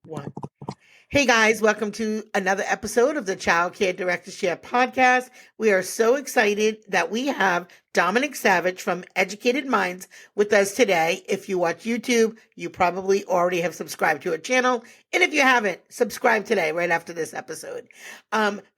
One. Hey guys, welcome to another episode of the Childcare Director Share podcast. We are so excited that we have Dominique Savage from Educated Minds with us today. If you watch YouTube, you probably already have subscribed to our channel. And if you haven't, subscribe today, right after this episode.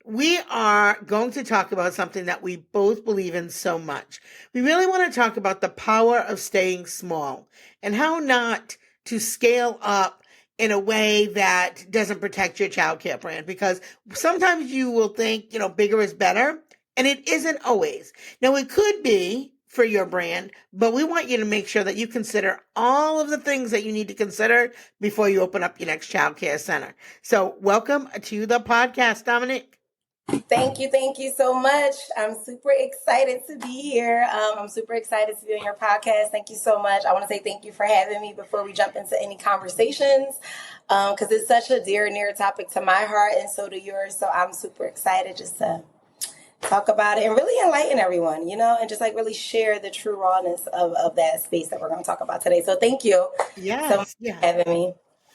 We are going to talk about something that we both believe in so much. We really want to talk about the power of staying small and how not to scale up in a way that doesn't protect your childcare brand, because sometimes you will think, bigger is better, and it isn't always. Now, it could be for your brand, but we want you to make sure that you consider all of the things that you need to consider before you open up your next childcare center. So welcome to the podcast, Dominic. Thank you so much. I'm super excited to be here. I'm super excited to be on your podcast. Thank you so much. I want to say thank you for having me before we jump into any conversations, because it's such a dear and near topic to my heart, and so to yours. So I'm super excited just to talk about it and really enlighten everyone, and just like really share the true rawness of that space that we're going to talk about today. So thank you so much for having me.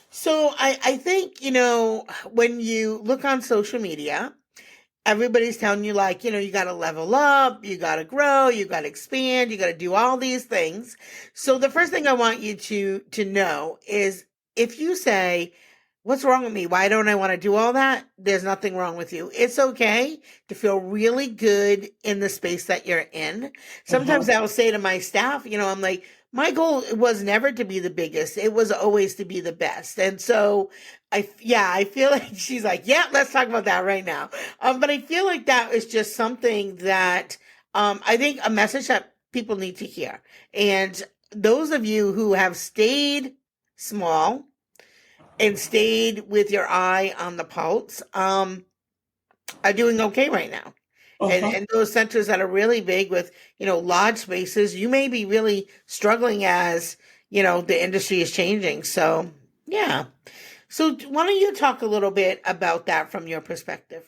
So I think, when you look on social media, everybody's telling you, you got to level up, you got to grow, you got to expand, you got to do all these things. So the first thing I want you to know is, if you say, what's wrong with me? Why don't I want to do all that? There's nothing wrong with you. It's okay to feel really good in the space that you're in. Sometimes I'll say to my staff, I'm like, my goal was never to be the biggest. It was always to be the best. And so I feel like she's like, yeah, let's talk about that right now. But I feel like that is just something that I think a message that people need to hear. And those of you who have stayed small and stayed with your eye on the pulse are doing okay right now. And those centers that are really big with, large spaces, you may be really struggling as, the industry is changing. So, yeah. So why don't you talk a little bit about that from your perspective?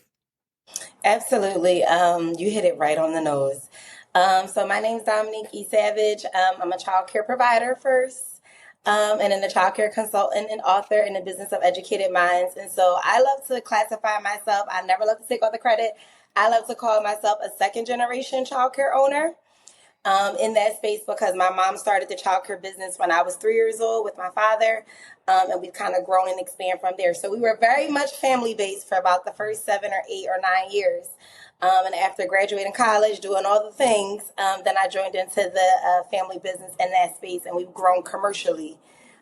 Absolutely. You hit it right on the nose. So my name's Dominique Savage. I'm a child care provider first, and then a child care consultant and author in the business of Educated Minds. And so I love to classify myself. I never love to take all the credit. I love to call myself a second generation child care owner. In that space, because my mom started the childcare business when I was 3 years old with my father, and we've kind of grown and expanded from there. So we were very much family based for about the first 7 or 8 or 9 years. And after graduating college, doing all the things, then I joined into the family business in that space, and we've grown commercially.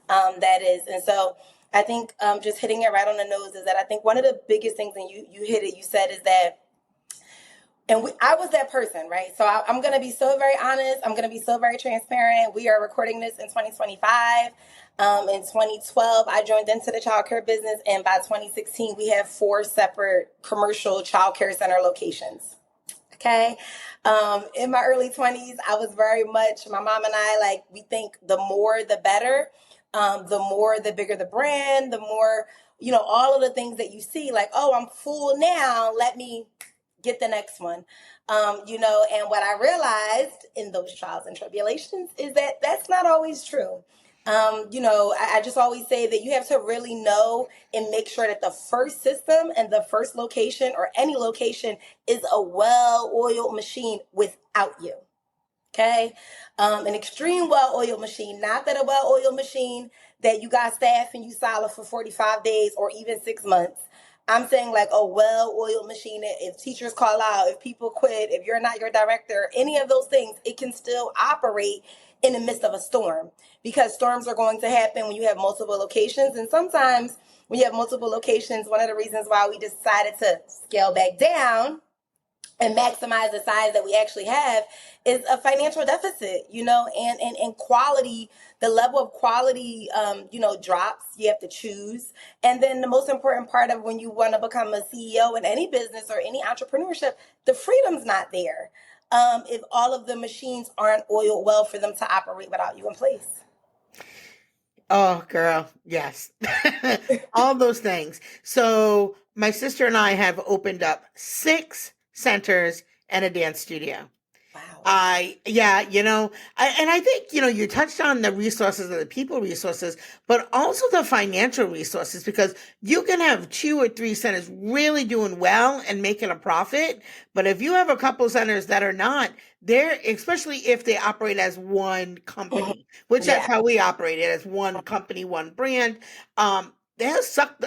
That is, and so I think just hitting it right on the nose is that I think one of the biggest things, and you hit it, you said, is that. And I was that person, right? So I'm going to be so very honest. I'm going to be so very transparent. We are recording this in 2025. In 2012, I joined into the childcare business. And by 2016, we have 4 separate commercial childcare center locations. Okay. In my early 20s, I was very much, my mom and I, we think the more, the better. The more, the bigger the brand, the more, all of the things that you see, oh, I'm full now. Let me get the next one, and what I realized in those trials and tribulations is that that's not always true. I just always say that you have to really know and make sure that the first system and the first location or any location is a well-oiled machine without you. Okay. An extreme well-oiled machine, not that a well-oiled machine that you got staff and you solid for 45 days or even 6 months. I'm saying a well-oiled machine. If teachers call out, if people quit, if you're not your director, any of those things, it can still operate in the midst of a storm, because storms are going to happen when you have multiple locations. And sometimes when you have multiple locations, one of the reasons why we decided to scale back down and maximize the size that we actually have is a financial deficit, and quality, the level of quality, drops. You have to choose. And then the most important part of when you want to become a CEO in any business or any entrepreneurship, the freedom's not there. If all of the machines aren't oiled well for them to operate without you in place. Oh, girl. Yes. All those things. So my sister and I have opened up 6 centers and a dance studio. Wow. Wow. Yeah, and I think, you touched on the resources and the people resources, but also the financial resources, because you can have two or three centers really doing well and making a profit. But if you have a couple centers that are not, they're, especially if they operate as one Mhm. company, which that's Yeah. how we operate it, as one company, one brand. They'll suck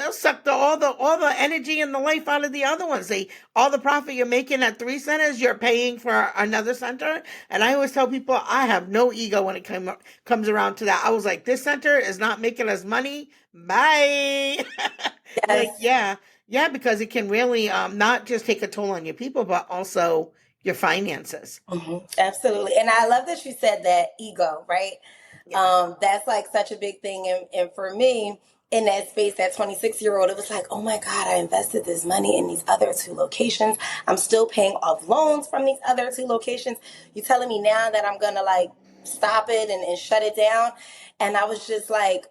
all the energy and the life out of the other ones. All the profit you're making at three centers, you're paying for another center. And I always tell people I have no ego when it comes around to that. I was like, this center is not making us money. Bye. Like, Yes. yeah, yeah, because it can really not just take a toll on your people, but also your finances. Absolutely. And I love that you said that ego, right? Yeah. That's like such a big thing. And for me, in that space, that 26-year-old, it was like, oh my God, I invested this money in these other two locations. I'm still paying off loans from these other two locations. You telling me now that I'm going to like stop it and shut it down? And I was just like,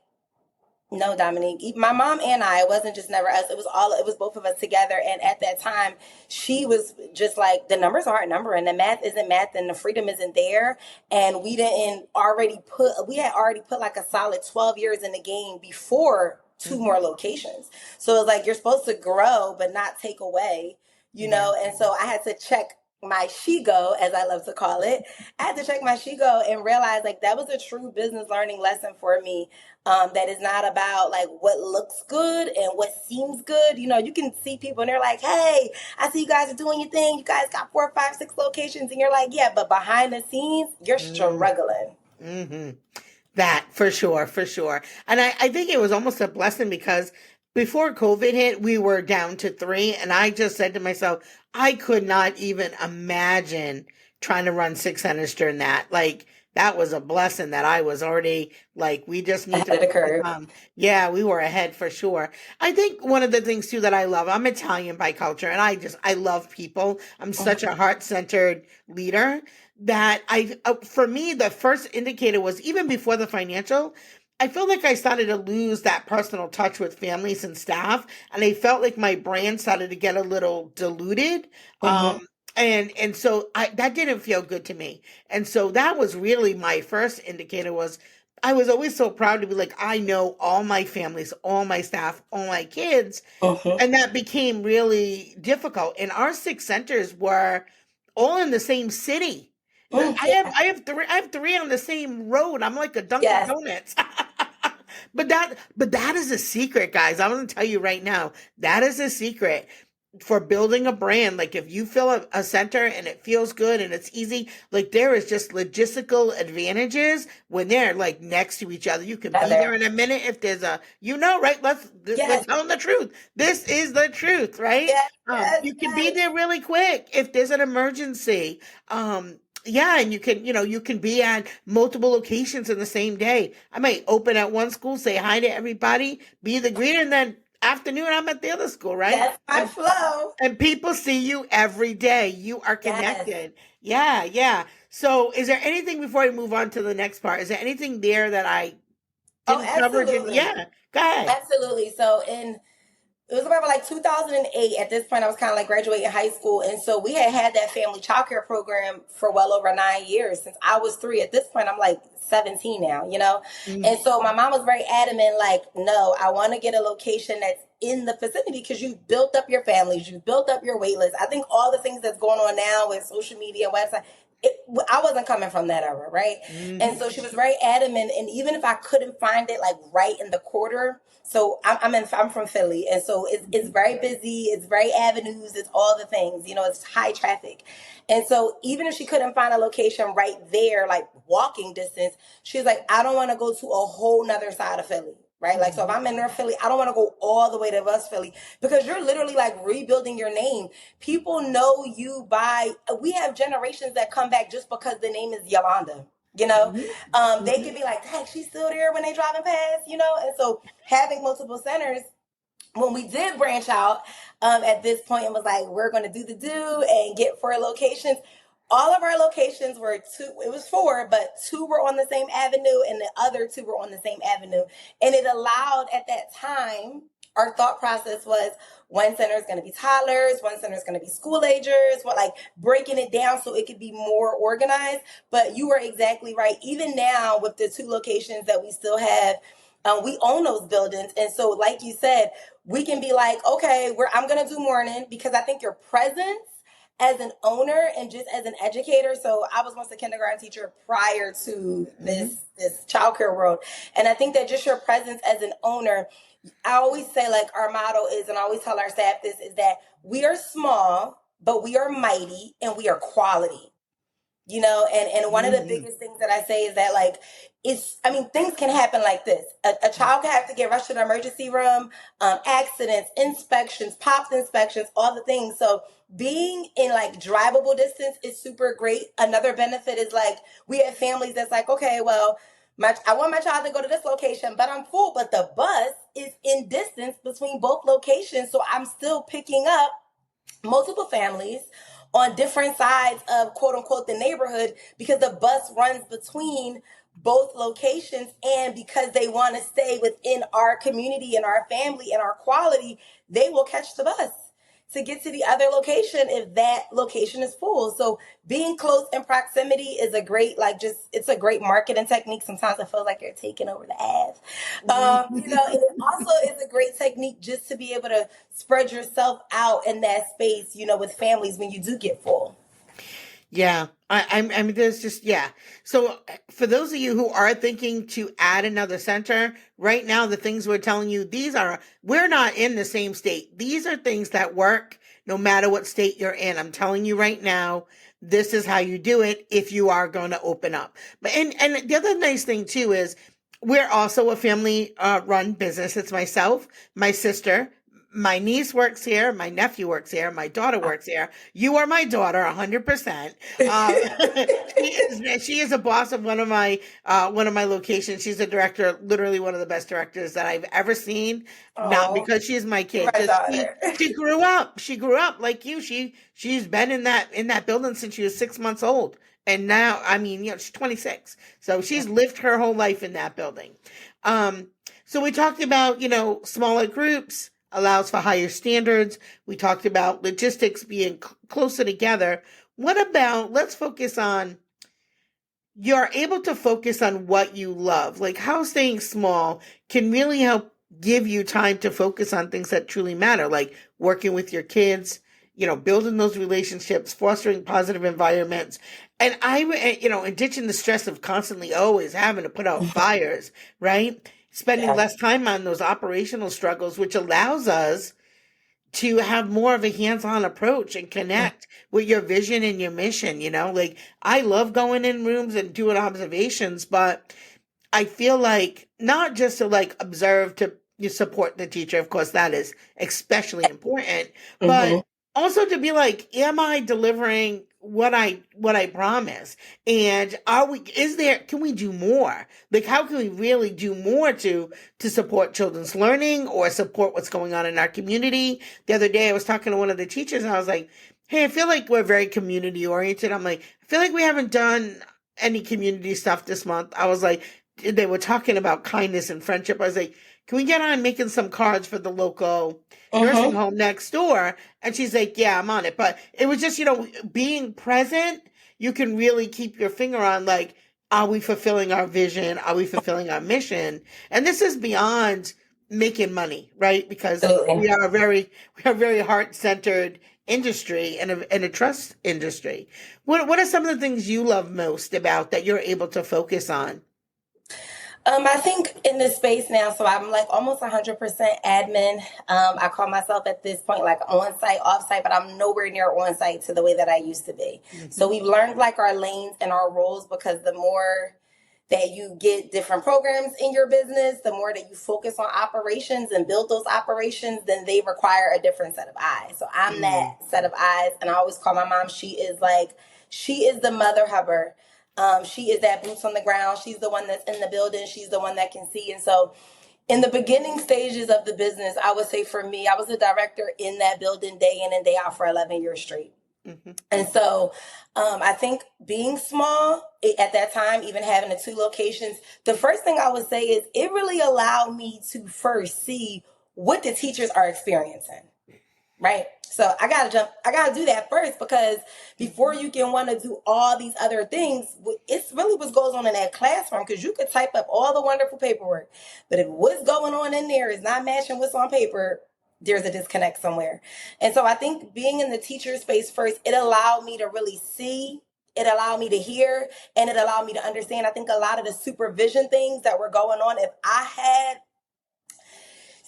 no, Dominique. My mom and I, it wasn't just never us. It was both of us together. And at that time, she was just like, the numbers aren't numbering. The math isn't math and the freedom isn't there. And we had already put like a solid 12 years in the game before two Hmm. more locations. So it was like, you're supposed to grow, but not take away, Yeah. And so I had to check my Shigo, as I love to call it. I had to check my Shigo and realize like that was a true business learning lesson for me, that is not about like what looks good and what seems good. You can see people and they're like, hey, I see you guys are doing your thing. You guys got 4, 5, 6 locations. And you're like, yeah, but behind the scenes, you're struggling. Mm-hmm. That for sure, for sure. And I think it was almost a blessing because before COVID hit, we were down to three. And I just said to myself, I could not even imagine trying to run six centers during that. Like, that was a blessing that I was already like, we just need Ahead to of the focus curve. on. Yeah, we were ahead for sure. I think one of the things too that I love, I'm Italian by culture and I love people. I'm such a heart centered leader that for me, the first indicator was even before the financial. I feel like I started to lose that personal touch with families and staff, and I felt like my brand started to get a little diluted. Mm-hmm. And so that didn't feel good to me. And so that was really my first indicator was I was always so proud to be like, I know all my families, all my staff, all my kids. Mm-hmm. And that became really difficult. And our six centers were all in the same city. I have Yeah. I have three on the same road. I'm like a Dunkin' Yes. Donuts. But that is a secret, guys. I'm gonna tell you right now. That is a secret for building a brand. Like if you fill a center and it feels good and it's easy, like there is just logistical advantages when they're like next to each other. You can be there Other. in a minute if there's right? We're Yes. telling the truth. This is the truth, right? Yes. Yes. You can be Yes. there really quick if there's an emergency. Yeah, and you can be at multiple locations in the same day. I might open at one school, say hi to everybody, be the greeter, and then afternoon I'm at the other school, right? That's my And flow. and people see you every day. You are Yes. connected. Yeah, yeah. So, is there anything before I move on to the next part? Is there anything there that I Oh, didn't cover? Didn't absolutely. Yeah. Go ahead. Absolutely. So it was around like 2008. At this point, I was kind of like graduating high school. And so we had that family childcare program for well over 9 years since I was 3. At this point, I'm like 17 now. Mm, And so my mom was very adamant, like, no, I want to get a location that's in the vicinity because you've built up your families, you've built up your wait list. I think all the things that's going on now with social media, website, I wasn't coming from that era, right? And mhm, so she was very adamant. And even if I couldn't find it like right in the quarter, so I'm from Philly, and so it's mhm, very busy. It's very avenues. It's all the things. It's high traffic, and so even if she couldn't find a location right there, like walking distance, she was like, I don't want to go to a whole nother side of Philly. Right, like so, if mhm, I'm in North Philly, I don't want to go all the way to West Philly because you're literally like rebuilding your name. People know you by. We have generations that come back just because the name is Yolanda. You know, mhm, they mhm. could be like, "Dang, she's still there when they driving past." And so having multiple centers, when we did branch out, at this point, it was like we're going to do the do and get 4 locations. All of our locations were two. It was 4, but 2 were on the same avenue, and the other 2 were on the same avenue. And it allowed at that time our thought process was one center is going to be toddlers, one center is going to be school agers, what like breaking it down so it could be more organized. But you were exactly right. Even now with the 2 locations that we still have, we own those buildings. And so, like you said, we can be like, okay, I'm going to do morning because I think your presence as an owner and just as an educator. So I was once a kindergarten teacher prior to Mm-hmm. this childcare world. And I think that just your presence as an owner, I always say like our motto is, and I always tell our staff this, is that we are small, but we are mighty and we are quality. And one of the Mm-hmm. biggest things that I say is that like things can happen like this. A child can have to get rushed to the emergency room, accidents, inspections, pops inspections, all the things. So being in like drivable distance is super great. Another benefit is like we have families that's like, okay, well, I want my child to go to this location, but I'm full, but the bus is in distance between both locations. So I'm still picking up multiple families on different sides of quote unquote the neighborhood because the bus runs between both locations, and because they want to stay within our community and our family and our quality, they will catch the bus to get to the other location if that location is full. So being close in proximity is a great, like, just, it's a great marketing technique. Sometimes it feels like you're taking over the ad. And it also is a great technique just to be able to spread yourself out in that space, with families when you do get full. Yeah, I mean, there's just, yeah. So for those of you who are thinking to add another center, right now, the things we're telling you, we're not in the same state. These are things that work no matter what state you're in. I'm telling you right now, this is how you do it if you are going to open up. But, and the other nice thing too is we're also a family run business. It's myself, my sister, my niece works here, my nephew works here, my daughter works here. You are my daughter, 100%. Uh, she is a boss of one of my locations. She's a director, literally one of the best directors that I've ever seen. Not Oh, because she's my you're kid, my just she daughter. she grew up. She grew up like you. She's been in that building since she was 6 months old. And now, I mean, she's 26. So she's lived her whole life in that building. Um, so we talked about, smaller groups allows for higher standards. We talked about logistics being closer together. What about, let's focus on, you're able to focus on what you love, like how staying small can really help give you time to focus on things that truly matter, like working with your kids, building those relationships, fostering positive environments. And ditching the stress of constantly always having to put out fires, right? Spending Yeah. less time on those operational struggles, which allows us to have more of a hands-on approach and connect with your vision and your mission. Like, I love going in rooms and doing observations, but I feel like not just to like observe to you support the teacher, of course that is especially important, Mm-hmm. but also to be like, am I delivering what I promise? And can we do more? Like, how can we really do more to support children's learning or support what's going on in our community? The other day I was talking to one of the teachers and I was like, hey, I feel like we're very community oriented. I'm like, I feel like we haven't done any community stuff this month. I was like, they were talking about kindness and friendship. I was like, can we get on making some cards for the local nursing Mm-hmm. home next door? And she's like, yeah, I'm on it. But it was just, being present, you can really keep your finger on, like, are we fulfilling our vision? Are we fulfilling our mission? And this is beyond making money, right? Because Absolutely. we are a very heart-centered industry and a trust industry. What are some of the things you love most about that you're able to focus on? I think in this space now, so I'm like almost 100% admin. I call myself at this point like on site, off site, but I'm nowhere near on site to the way that I used to be. So Hmm. we've learned like our lanes and our roles because the more that you get different programs in your business, the more that you focus on operations and build those operations, then they require a different set of eyes. So I'm that set of eyes. And I always call my mom, she is the mother hubber. She is that boots on the ground. She's the one that's in the building. She's the one that can see. And so in the beginning stages of the business, I would say for me, I was a director in that building day in and day out for 11 years straight. Hmm. And so I think being small at that time, even having the 2 locations, the first thing I would say is it really allowed me to first see what the teachers are experiencing. Right. So I gotta do that first, because before you can want to do all these other things, it's really what goes on in that classroom. Because you could type up all the wonderful paperwork, but if what's going on in there is not matching what's on paper, there's a disconnect somewhere. And so I think being in the teacher space first, it allowed me to really see, it allowed me to hear, and it allowed me to understand. I think a lot of the supervision things that were going on, if I had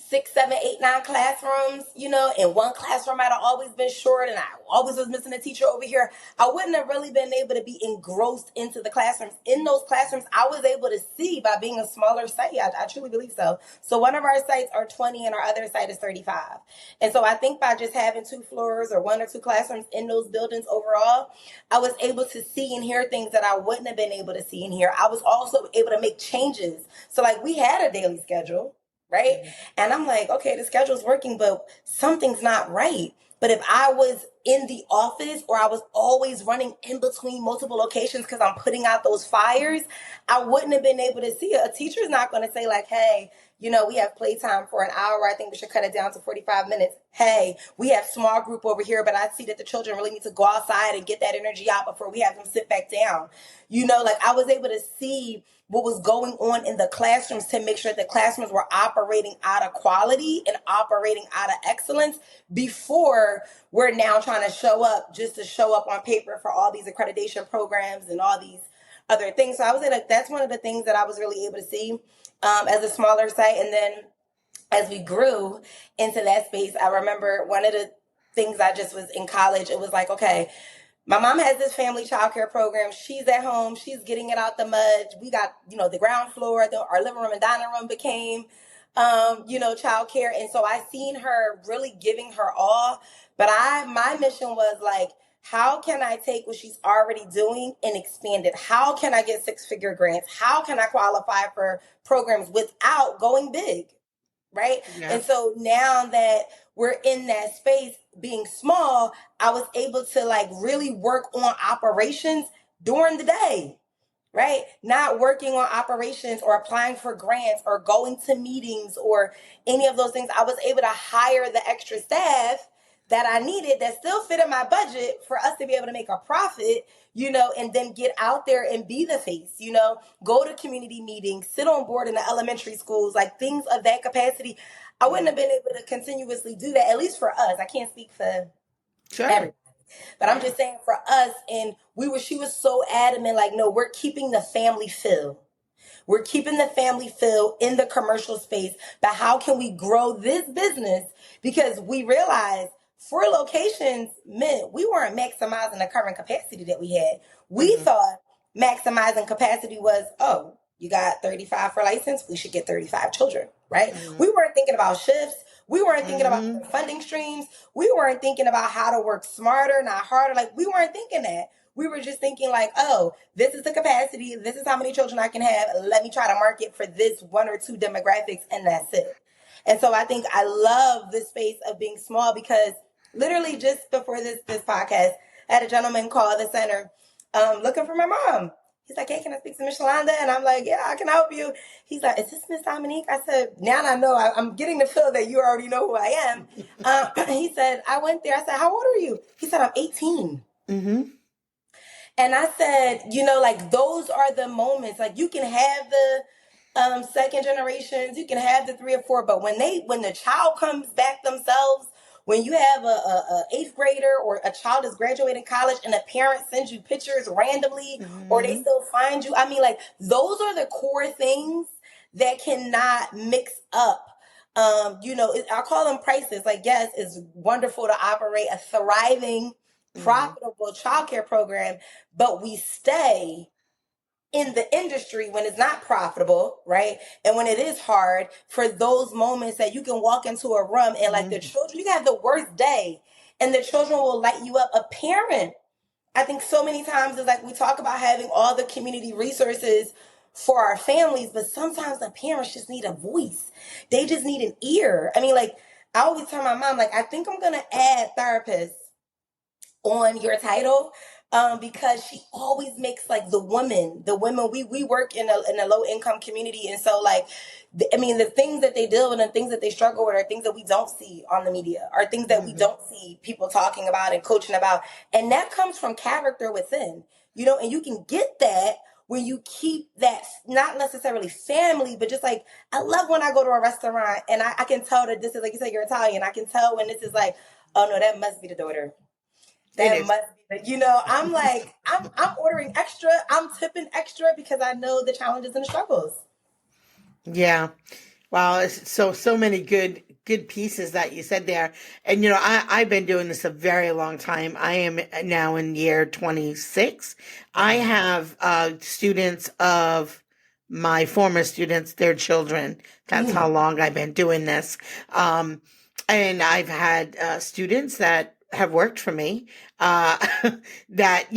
6, 7, 8, 9 classrooms, in one classroom I'd have always been short and I always was missing a teacher over here, I wouldn't have really been able to be engrossed into the classrooms. In those classrooms, I was able to see by being a smaller site. I truly believe so. So one of our sites are 20 and our other site is 35. And so I think by just having 2 floors or 1 or 2 classrooms in those buildings overall, I was able to see and hear things that I wouldn't have been able to see and hear. I was also able to make changes. So like we had a daily schedule, right? And I'm like, okay, the schedule's working, but something's not right. But if I was in the office or I was always running in between multiple locations because I'm putting out those fires, I wouldn't have been able to see it. A teacher's not going to say like, hey, we have playtime for an hour. I think we should cut it down to 45 minutes. Hey, we have small group over here, but I see that the children really need to go outside and get that energy out before we have them sit back down. Like I was able to see what was going on in the classrooms to make sure the classrooms were operating out of quality and operating out of excellence before we're now trying to show up just to show up on paper for all these accreditation programs and all these other things. So I was like, that's one of the things that I was really able to see as a smaller site. And then as we grew into that space, I remember one of the things I just was in college, it was like, okay, my mom has this family childcare program. She's at home. She's getting it out the mud. We got, the ground floor, our living room and dining room became, childcare. And so I seen her really giving her all. But my mission was like, how can I take what she's already doing and expand it? How can I get 6-figure grants? How can I qualify for programs without going big? Right. Yeah. And so now that we're in that space being small, I was able to like really work on operations during the day. Right. Not working on operations or applying for grants or going to meetings or any of those things. I was able to hire the extra staff that I needed that still fit in my budget for us to be able to make a profit, and then get out there and be the face, go to community meetings, sit on board in the elementary schools, like things of that capacity. I wouldn't have been able to continuously do that, at least for us. I can't speak for everybody. But I'm just saying for us, and she was so adamant, like, no, we're keeping the family feel. We're keeping the family feel in the commercial space, but how can we grow this business? Because we realized 4 locations meant we weren't maximizing the current capacity that we had. We thought maximizing capacity was, oh, you got 35 for license, we should get 35 children, right? We weren't thinking about shifts. We weren't thinking about funding streams. We weren't thinking about how to work smarter, not harder. Like, we weren't thinking that. We were just thinking like, oh, this is the capacity. This is how many children I can have. Let me try to market for this 1 or 2 demographics, and that's it. And so I think I love the space of being small, because literally just before this podcast, I had a gentleman call the center looking for my mom. He's like, hey, can I speak to Miss Shalonda? And I'm like, yeah, I can help you. He's like, is this Miss Dominique? I said, now I know. I'm getting the feel that you already know who I am. He said, I went there. I said, how old are you? He said, I'm 18. And I said, like, those are the moments. Like, you can have the second generations, you can have the 3 or 4, but when the child comes back themselves, when you have a 8th grader or a child is graduating college and a parent sends you pictures randomly, or they still find you. I mean, like, those are the core things that cannot mix up. I call them prices. Like, yes, it's wonderful to operate a thriving, profitable childcare program, but we stay in the industry when it's not profitable, right? And when it is hard, for those moments that you can walk into a room and like the children, you can have the worst day and the children will light you up. A parent, I think so many times is like, we talk about having all the community resources for our families, but sometimes the parents just need a voice. They just need an ear. I mean, like, I always tell my mom, like, I think I'm going to add therapists on your title, because she always makes like the women, we work in a low income community. And so like I mean, the things that they deal with and things that they struggle with are things that we don't see on the media, are things that we Hmm. don't see people talking about and coaching about. And that comes from character within, and you can get that when you keep that, not necessarily family, but just like, I love when I go to a restaurant and I can tell that this is, like you said, you're Italian. I can tell when this is like, oh no, that must be the daughter. It That is. must be I'm like, I'm ordering extra, I'm tipping extra because I know the challenges and the struggles. Yeah. Wow, it's so many good pieces that you said there. And I've been doing this a very long time. I am now in year 26. I Wow. have students of my former students, their children. That's how Mm. long I've been doing this. Um, and I've had students that have worked for me, uh, that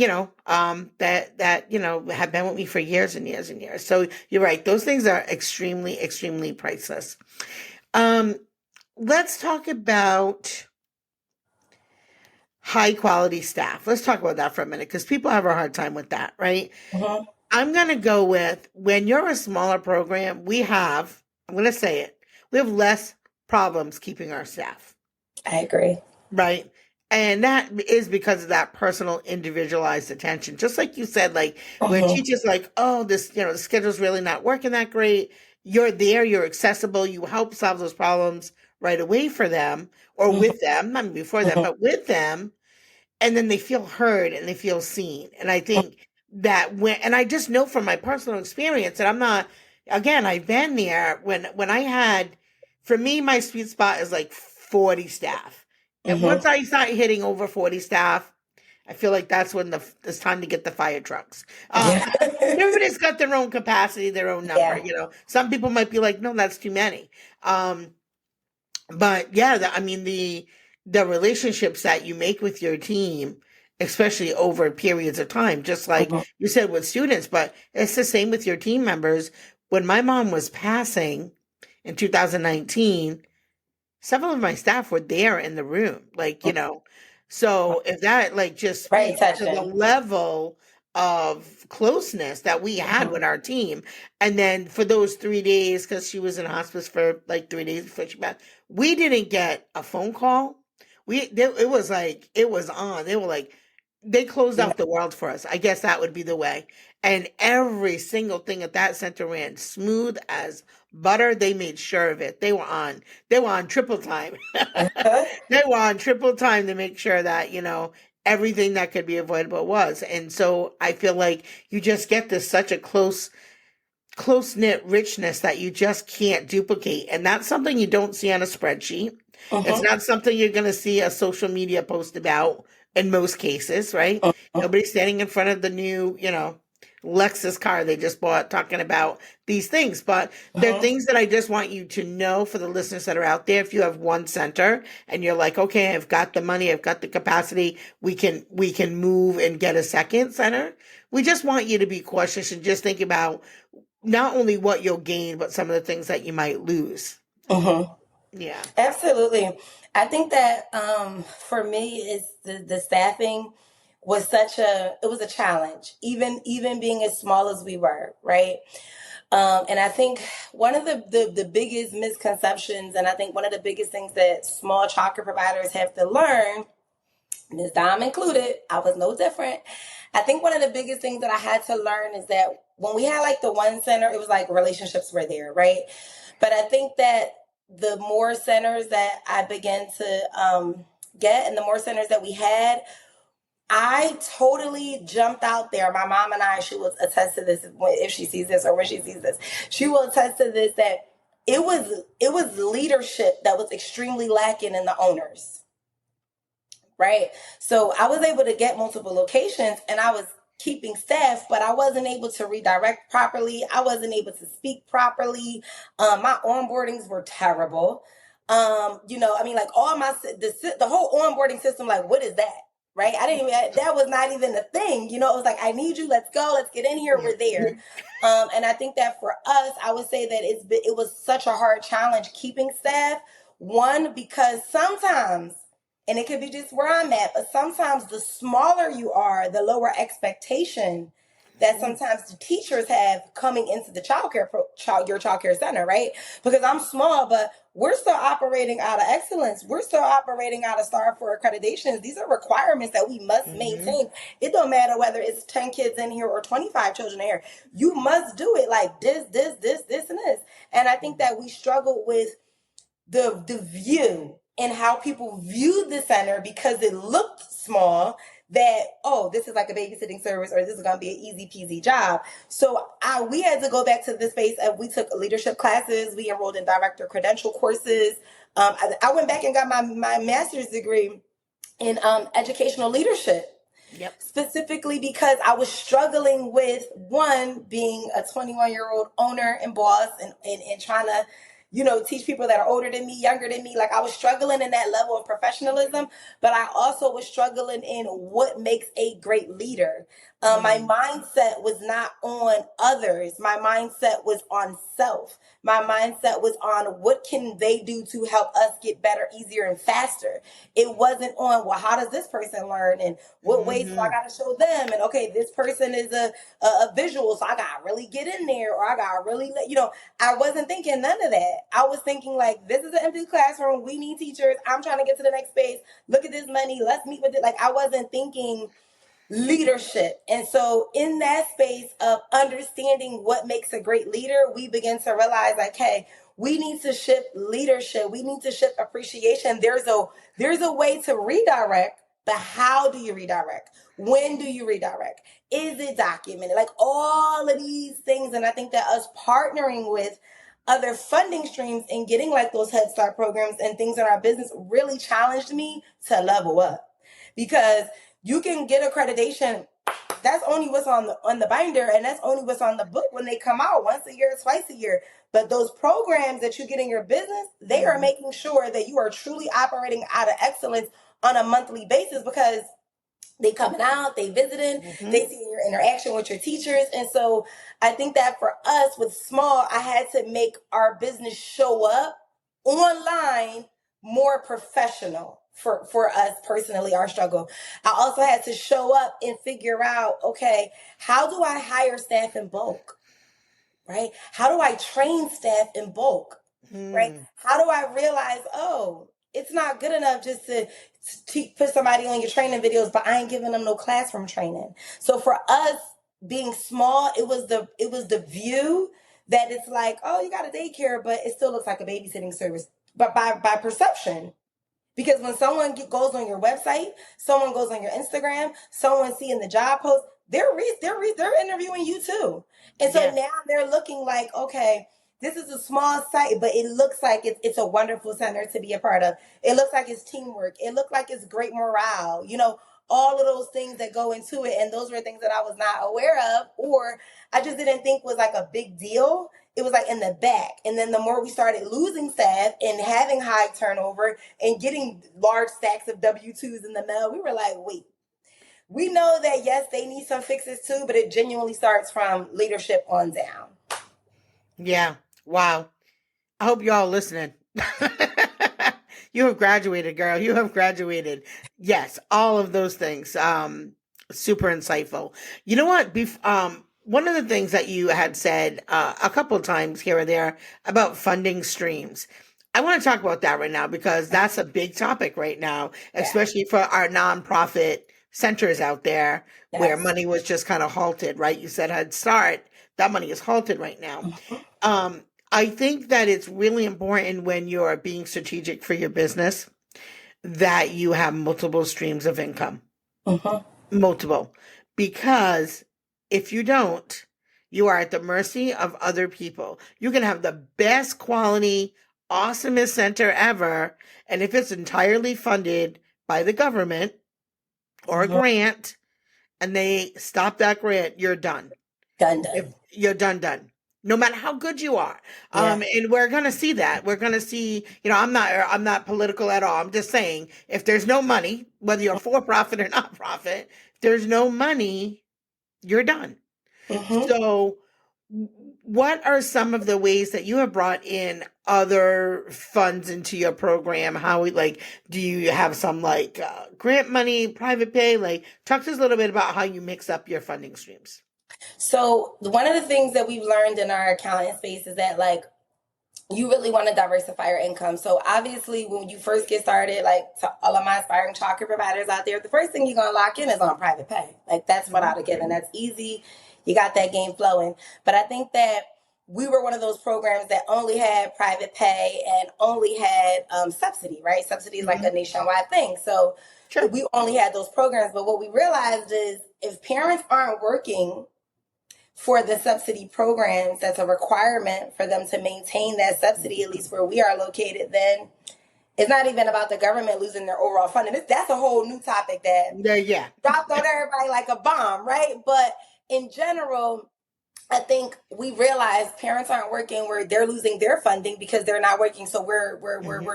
have been with me for years and years and years. So you're right; those things are extremely, extremely priceless. Um, let's talk about high quality staff. Let's talk about that for a minute because people have a hard time with that, right? Hmm. I'm going to go with when you're a smaller program, I'm going to say it, we have less problems keeping our staff, I agree. right? And that is because of that personal individualized attention. Just like you said, like when Hmm. teachers like, oh, the schedule's really not working that great. You're there, you're accessible, you help solve those problems right away for them or Hmm. with them, not before them, Hmm. but with them, and then they feel heard and they feel seen. And I think that and I just know from my personal experience that I'm not, again, I've been there when I had, for me, my sweet spot is like 40 staff. And once Hmm. I start hitting over 40 staff, I feel like that's when it's time to get the fire trucks. Yeah. Everybody's got their own capacity, their own number. Yeah. Some people might be like, no, that's too many. Um, but yeah, I mean the relationships that you make with your team, especially over periods of time, just like Hmm. you said with students, but it's the same with your team members. When my mom was passing in 2019, several of my staff were there in the room, so if that like just Right, speaks to the touching. level of closeness that we had Hmm. with our team. And then for those 3 days, because she was in hospice for like 3 days before she passed, we didn't get a phone call. It was like it was on. They were like, they closed Yeah. off the world for us. I guess that would be the way. And every single thing at that center ran smooth as butter. They made sure of it. They were on triple time. Uh-huh. They were on triple time to make sure that, everything that could be avoidable was. And so I feel like you just get this such a close knit richness that you just can't duplicate. And that's something you don't see on a spreadsheet. It's Hmm. not something you're going to see a social media post about in most cases, right? Hmm. Nobody's standing in front of the new, Lexus car they just bought talking about these things. But they're Hmm. things that I just want you to know for the listeners that are out there. If you have one center and you're like, okay, I've got the money, I've got the capacity, we can move and get a second center. We just want you to be cautious and just think about not only what you'll gain, but some of the things that you might lose. Hmm. Yeah. Absolutely. I think that for me is the staffing was it was a challenge, even being as small as we were, right? And I think one of the biggest misconceptions, and I think one of the biggest things that small childcare providers have to learn, Ms. Dom included, I was no different. I think one of the biggest things that I had to learn is that when we had like the one center, it was like relationships were there, right? But I think that the more centers that I began to get and the more centers that we had, I totally jumped out there. My mom and I, she will attest to this if she sees this or when she sees this. She will attest to this that it was leadership that was extremely lacking in the owners, right? So I was able to get multiple locations and I was keeping staff, but I wasn't able to redirect properly. I wasn't able to speak properly. My onboardings were terrible. I mean, like all the whole onboarding system, like, what is that? Right? I didn't even, that was not even a thing. It was like, I need you, let's go, let's get in here, Yeah. we're there. And I think that for us, I would say that it was such a hard challenge keeping staff. One, because sometimes, and it could be just where I'm at, but sometimes the smaller you are, the lower expectation that sometimes the teachers have coming into the your childcare center, right? Because I'm small, but we're still operating out of excellence. We're still operating out of STAR for accreditations. These are requirements that we must Mm-hmm. maintain. It don't matter whether it's 10 kids in here or 25 children in here. You must do it like this, and this. And I think that we struggle with the view and how people viewed the center because it looked small, that oh, this is like a babysitting service, or this is going to be an easy peasy job. So we had to go back to the space of, we took leadership classes, we enrolled in director credential courses. I went back and got my master's degree in educational leadership, Yep. specifically because I was struggling with, one, being a 21-year-old owner and boss, and trying to, teach people that are older than me, younger than me. Like, I was struggling in that level of professionalism, but I also was struggling in what makes a great leader. My mindset was not on others. My mindset was on self. My mindset was on what can they do to help us get better, easier, and faster. It wasn't on, well, how does this person learn, and what ways do I Mm-hmm. got to show them? And okay, this person is a visual, so I got to really get in there, or I got to really I wasn't thinking none of that. I was thinking like, this is an empty classroom. We need teachers. I'm trying to get to the next space. Look at this money. Let's meet with it. Like, I wasn't thinking leadership. And so in that space of understanding what makes a great leader, we begin to realize like, hey, we need to shift leadership. We need to shift appreciation. There's a way to redirect, but how do you redirect? When do you redirect? Is it documented? Like, all of these things. And I think that us partnering with other funding streams and getting like those Head Start programs and things in our business really challenged me to level up, because you can get accreditation. That's only what's on the binder, and that's only what's on the book when they come out once a year, twice a year. But those programs that you get in your business, they are making sure that you are truly operating out of excellence on a monthly basis, because they coming out, they visiting, Mm-hmm. they see your interaction with your teachers. And so I think that for us with small, I had to make our business show up online more professional for us personally, our struggle. I also had to show up and figure out, okay, how do I hire staff in bulk? Right? How do I train staff in bulk? Right? Mm-hmm. How do I realize, oh, it's not good enough just to put somebody on your training videos, but I ain't giving them no classroom training. So for us being small, it was the view that it's like, oh, you got a daycare, but it still looks like a babysitting service. But by perception, because when someone goes on your website, someone goes on your Instagram, someone seeing the job post, they're interviewing you too. And so Yeah. now they're looking like, okay, this is a small site, but it looks like it's a wonderful center to be a part of. It looks like it's teamwork. It looks like it's great morale. All of those things that go into it. And those were things that I was not aware of, or I just didn't think was like a big deal. It was like in the back. And then the more we started losing staff and having high turnover and getting large stacks of W-2s in the mail, we were like, wait, we know that yes, they need some fixes too, but it genuinely starts from leadership on down. Yeah. Wow. I hope y'all listening. You have graduated, girl. You have graduated. Yes, all of those things. Super insightful. You know what? One of the things that you had said a couple of times here or there about funding streams. I want to talk about that right now because that's a big topic right now, Yeah. especially for our nonprofit centers out there where Yes. money was just kind of halted, right? You said Head Start, that money is halted right now. Um, I think that it's really important when you're being strategic for your business that you have multiple streams of income, Mm-hmm. multiple, because if you don't, you are at the mercy of other people. You can have the best quality, awesomest center ever, and if it's entirely funded by the government or a Mm-hmm. grant, and they stop that grant, you're done. Done, If done. you're done, no matter how good you are. Yeah. And we're going to see that. We're going to see, I'm not political at all. I'm just saying, if there's no money, whether you're for profit or not profit, if there's no money, you're done. Mm-hmm. So what are some of the ways that you have brought in other funds into your program? Do you have some grant money, private pay? Like, talk to us a little bit about how you mix up your funding streams. So one of the things that we've learned in our accounting space is that like you really want to diversify your income. So obviously when you first get started, like to all of my aspiring childcare providers out there, the first thing you're going to lock in is on private pay. Like that's without a given. That's easy. You got that game flowing. But I think that we were one of those programs that only had private pay and only had subsidy, right? Subsidy is like a Mm-hmm. nationwide thing. So Sure. we only had those programs. But what we realized is if parents aren't working for the subsidy programs, that's a requirement for them to maintain that subsidy, at least where we are located, then it's not even about the government losing their overall funding. That's a whole new topic that Yeah, yeah. dropped on everybody like a bomb, right? But in general, I think we realize parents aren't working where they're losing their funding because they're not working. So we're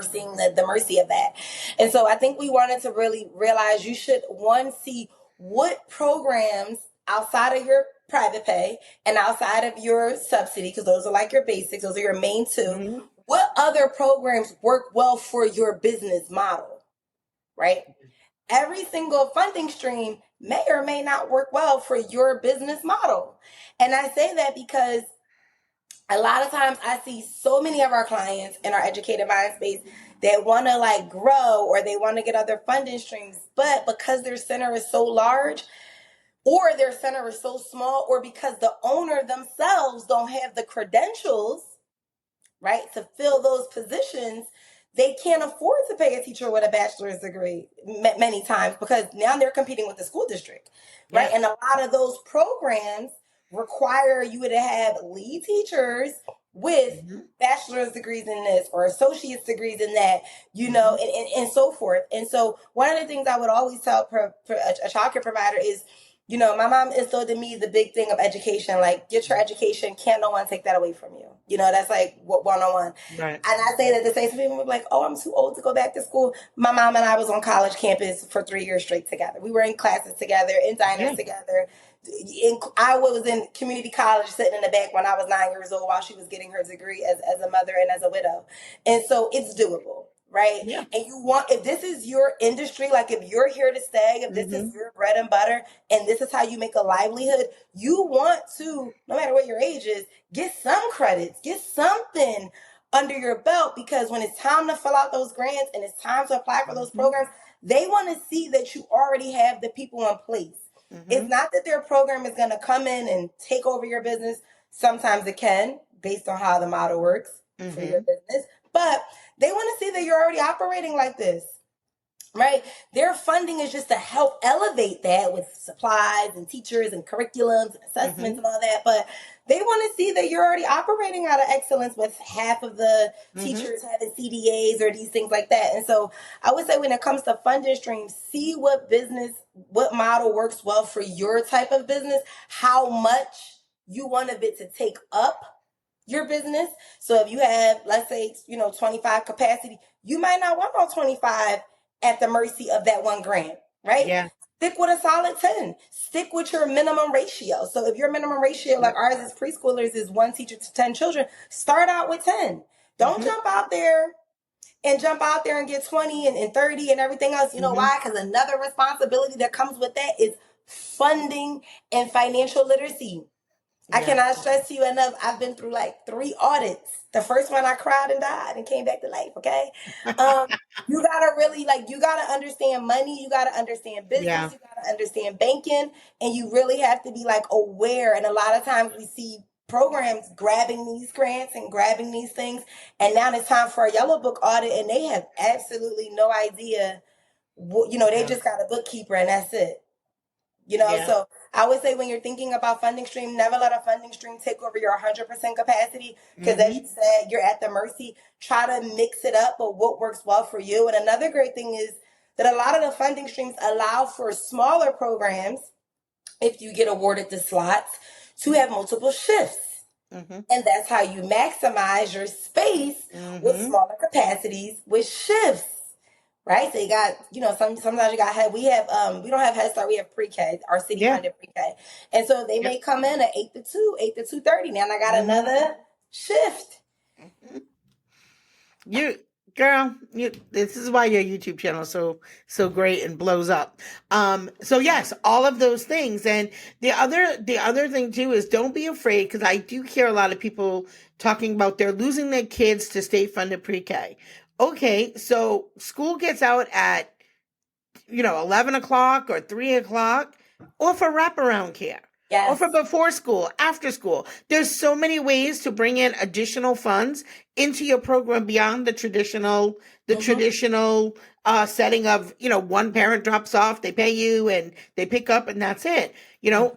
seeing the mercy of that. And so I think we wanted to really realize you should see what programs outside of your private pay and outside of your subsidy, because those are like your basics, those are your main two. Mm-hmm. What other programs work well for your business model, right? Every single funding stream may or may not work well for your business model. And I say that because a lot of times I see so many of our clients in our educated mind space that want to like grow or they want to get other funding streams, but because their center is so large or their center is so small, or because the owner themselves don't have the credentials, right, to fill those positions, they can't afford to pay a teacher with a bachelor's degree many times because now they're competing with the school district, right? Yeah. And a lot of those programs require you to have lead teachers with Mm-hmm. bachelor's degrees in this or associate's degrees in that, Mm-hmm. and so forth. And so one of the things I would always tell a childcare provider is, my mom instilled in me the big thing of education, like get your education, can't no one take that away from you. That's like what 101. Right. And I say that to say some people were like, oh, I'm too old to go back to school. My mom and I was on college campus for 3 years straight together. We were in classes together, in diners Yeah. together. I was in community college sitting in the back when I was 9 years old while she was getting her degree as a mother and as a widow. And so it's doable. Right. Yeah. And if this is your industry, like if you're here to stay, if this Mm-hmm. is your bread and butter, and this is how you make a livelihood, you want to, no matter what your age is, get some credits, get something under your belt, because when it's time to fill out those grants and it's time to apply for those Mm-hmm. programs, they want to see that you already have the people in place. Mm-hmm. It's not that their program is going to come in and take over your business. Sometimes it can, based on how the model works for your business, but they want to see that you're already operating like this, right? Their funding is just to help elevate that with supplies and teachers and curriculums and assessments and all that. But they want to see that you're already operating out of excellence with half of the teachers having CDAs or these things like that. And so I would say when it comes to funding streams, see what model works well for your type of business, how much you want of it to take up your business. So if you have, let's say, 25 capacity, you might not want all 25 at the mercy of that one grant, right? Yeah. Stick with a solid 10. Stick with your minimum ratio. So if your minimum ratio, like ours is preschoolers, is 1 teacher to 10 children, start out with 10. Don't jump out there and get 20 and 30 and everything else. You know why? Because another responsibility that comes with that is funding and financial literacy. I cannot stress to you enough. I've been through like 3 audits. The first one I cried and died and came back to life. Okay. You gotta really you gotta understand money. You gotta understand business. Yeah. You gotta understand banking, and you really have to be like aware. And a lot of times we see programs grabbing these grants and grabbing these things. And now it's time for a yellow book audit and they have absolutely no idea. They just got a bookkeeper and that's it. Yeah. So I would say when you're thinking about funding stream, never let a funding stream take over your 100% capacity, because as you said, you're at the mercy. Try to mix it up, but what works well for you. And another great thing is that a lot of the funding streams allow for smaller programs, if you get awarded the slots, to have multiple shifts. And that's how you maximize your space with smaller capacities with shifts. Right, so you got, sometimes you got we don't have Head Start, we have pre-K, our city funded pre-K, and so they may come in at 8 to 2, 8 to 2:30. Now I got another shift. You Girl, this is why your YouTube channel is so great and blows up. So yes, all of those things, and the other thing too is don't be afraid, because I do hear a lot of people talking about they're losing their kids to state funded pre-K. Okay, so school gets out at 11 o'clock or 3 o'clock, or for wraparound care, or Yes. for before school, after school. There's so many ways to bring in additional funds into your program beyond the Mm-hmm. traditional setting of, one parent drops off, they pay you and they pick up and that's it.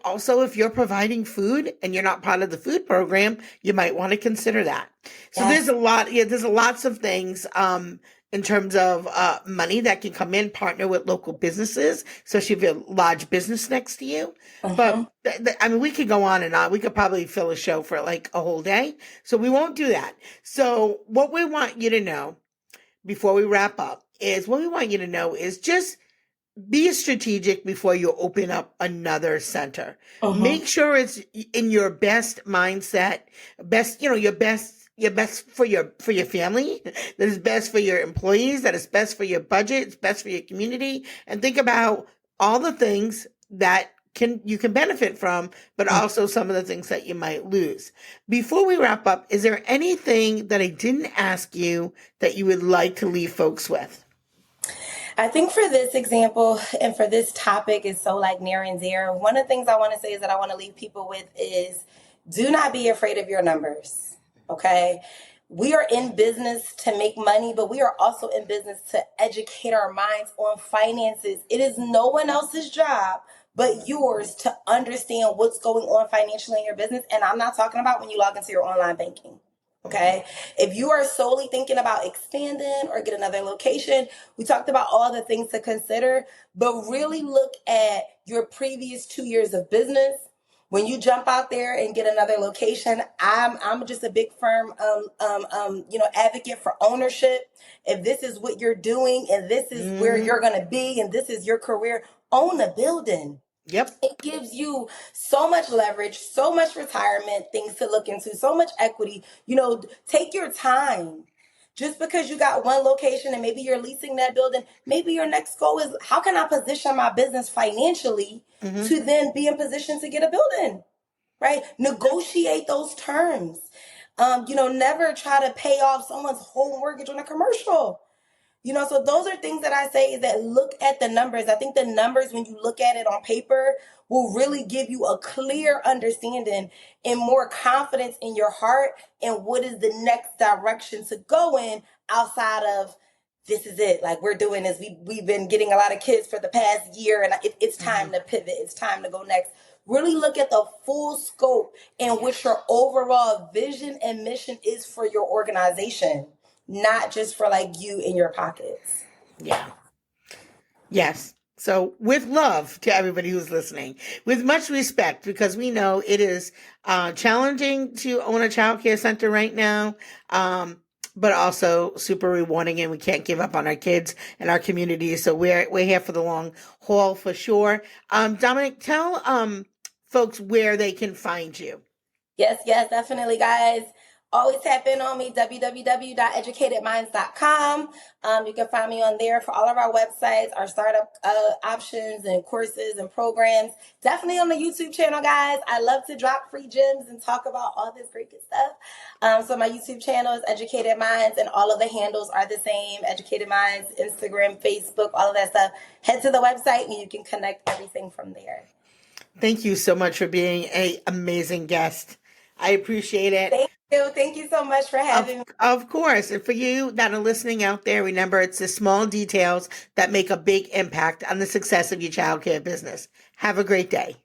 Also, if you're providing food and you're not part of the food program, you might want to consider that. So there's Yes. a lot, yeah, there's lots of things, in terms of money that can come in, partner with local businesses, especially if you have a large business next to you. Mm-hmm. But I mean, we could go on and on. We could probably fill a show for like a whole day. So we won't do that. So what we want you to know before we wrap up is just be strategic before you open up another center. Mm-hmm. Make sure it's in your best mindset, your best for your family, that is best for your employees, that is best for your budget, it's best for your community, and think about all the things that you can benefit from, but also some of the things that you might lose. Before we wrap up, is there anything that I didn't ask you that you would like to leave folks with? I think for this example and for this topic is so like near and dear. One of the things I want to say is that I want to leave people with is do not be afraid of your numbers. Okay. We are in business to make money, but we are also in business to educate our minds on finances. It is no one else's job but yours to understand what's going on financially in your business. And I'm not talking about when you log into your online banking. Okay. If you are solely thinking about expanding or get another location, we talked about all the things to consider, but really look at your previous 2 years of business. When you jump out there and get another location, I'm just a big firm advocate for ownership. If this is what you're doing and this is where Mm, you're gonna be and this is your career, own the building. yep. It gives you so much leverage, so much retirement things to look into, so much equity. Take your time. Just because you got one location and maybe you're leasing that building, maybe your next goal is how can I position my business financially Hmm. to then be in position to get a building, right? Negotiate those terms. Never try to pay off someone's whole mortgage on a commercial. So those are things that I say is that look at the numbers. I think the numbers, when you look at it on paper, will really give you a clear understanding and more confidence in your heart and what is the next direction to go in outside of this is it. Like we're doing this. We've been getting a lot of kids for the past year and it's Hmm. time to pivot. It's time to go next. Really look at the full scope and what Yes. your overall vision and mission is for your organization, not just for like you in your pockets. Yeah. Yes. So, with love to everybody who's listening, with much respect, because we know it is challenging to own a child care center right now, but also super rewarding, and we can't give up on our kids and our community. So, we're here for the long haul for sure. Dominic, tell folks where they can find you. Yes, yes, definitely, guys. Always tap in on me, www.educatedminds.com. You can find me on there for all of our websites, our startup options and courses and programs. Definitely on the YouTube channel, guys. I love to drop free gems and talk about all this great good stuff. So my YouTube channel is Educated Minds, and all of the handles are the same. Educated Minds, Instagram, Facebook, all of that stuff. Head to the website and you can connect everything from there. Thank you so much for being an amazing guest. I appreciate it. Thank you. Thank you so much for Of having me. of course. And for you that are listening out there, remember it's the small details that make a big impact on the success of your childcare business. Have a great day.